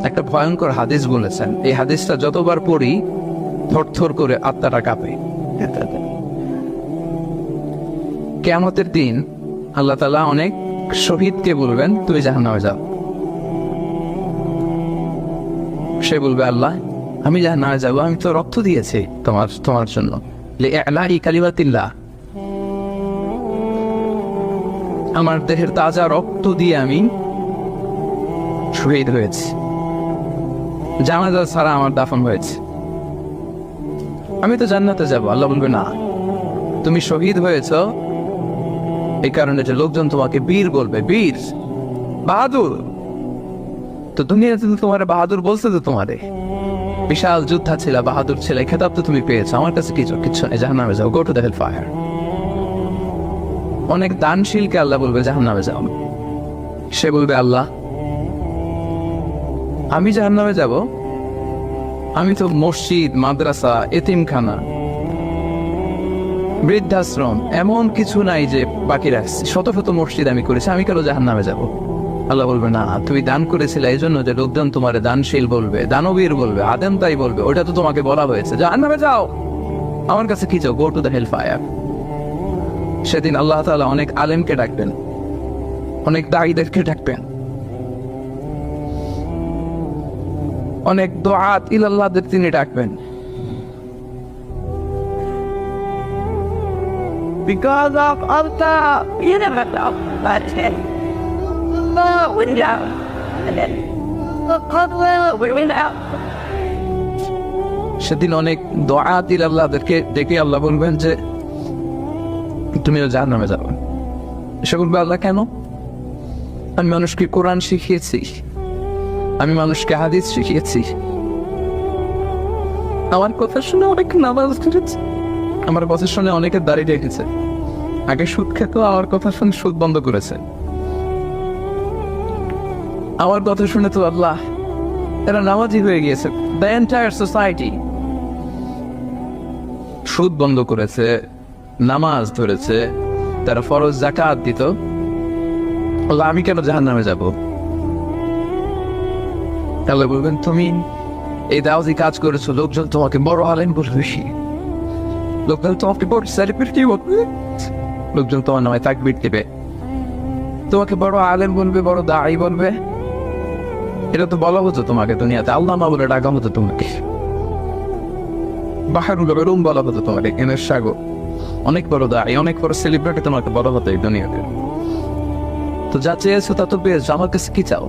একটা ভয়ঙ্কর হাদিস বলেছেন, এই হাদিসটা যতবার পড়ি থরথর করে আত্মাটা কাঁপে। কিয়ামতের দিন আল্লাহ তাআলা অনেক শহীদকে বলবেন তুমি জাহান্নামে যাও। সে বলবে আল্লাহ আমি জাহান্নামে যাবো, আমি তো রক্ত দিয়েছি তোমার জন্য, লিইলাহি কালিমাতিল্লাহ, আমার দেহের তাজা রক্ত দিয়ে আমি শহীদ হয়েছি, জানাজা ছাড়া আমার দাফন হয়েছে, আমি তো জান্নাতে যাব। আল্লাহ বলবে না, তুমি শহীদ হয়েছ এই কারণে যে লোকজন তোমাকে বীর বলবে, বীর বাহাদুর। তো দুনিয়াতে তো তোমার বাহাদুর বলছে, তো তোমারে বিশাল যোদ্ধা ছিল, বাহাদুর ছিল, এই খেতাব তো তুমি পেয়েছো, আমার কাছে কিচ্ছু নেই, জাহান্নামে যাও, go to the hell fire. অনেক দানশীলকে আল্লাহ বলবে জাহান্নামে যাও। সে বলবে আল্লাহ আমি জাহান্নামে যাব, আমি তো মসজিদ, মাদ্রাসা, এতিমখানা, বৃদ্ধাশ্রম এমন কিছু নাই যে বাকি রাখছি, শত শত মসজিদ আমি করেছি, আমি কেন জাহান্নামে যাব? আল্লাহ বলবে না, তুমি দান করেছিলে এই জন্য যে লোকজন তোমার দানশীল বলবে, দানবীর বলবে, আদেম তাই বলবে, ওটা তো তোমাকে বলা হয়েছে, জাহান্নামে যাও, আমার কাছে কি চাও, go to the hell fire. সেদিন আল্লাহ তাআলা অনেক আলেমকে ডাকবেন, অনেক দাঈদেরকে ডাকবেন, অনেক দুআত ইলাল্লাহদের তিনি ডাকবেন। Because of Allah, you never know. But Allah will know. And then Allah will know. সেদিন অনেক দুআত ইলাল্লাহদেরকে ডেকে আল্লাহ বলবেন যে তুমিও জাহান্নামে যাবে। সে বলবে আল্লাহ কেন? আমি মানুষকে কোরআন শিখিয়েছি, আমি মানুষকে হাদিস শিখিয়েছি, আমার কথা শুনে অনেক নামাজ পড়েছে, আমার কথা শুনে অনেকে দাঁড়িয়ে রেখেছে, আগে সুদ খেত, আমার কথা শুনে সুদ বন্ধ করেছে, আমার কথা শুনে তো আল্লাহ এরা নামাজি হয়ে গিয়েছে। দ্য এন্টায়ার সোসাইটি সুদ বন্ধ করেছে, নামাজ ধরেছে, তারা ফরজ যাকাত দিত, আল্লাহ আমি কেন জাহান্নামে যাব? আল্লাহ বলবেন তুমি এই দাওয়াতি কাজ করেছো, লোকজন তোমাকে বড় আলেম বলবে, লোকজন তোমাকে বড় সেলিব্রিটি বলবে, লোকজন তোমার নামে তাকবীর দেবে, তোমাকে বড় আলেম বলবে, বড় দাঈ বলবে। এটা তো বলা হতো তোমাকে দুনিয়াতে, আল্লামা বলে ডাকা হতো তোমাকে, বাহারুল উলুম বলা হতো তোমাকে, এনের সাগর, অনেক বড় দাঈ, অনেক বড় সেলিব্রিটি তোমাকে বলা হতো এই দুনিয়াতে। তো যা চেয়েছো তা তো পেয়েছো, আমার কাছে কি চাও?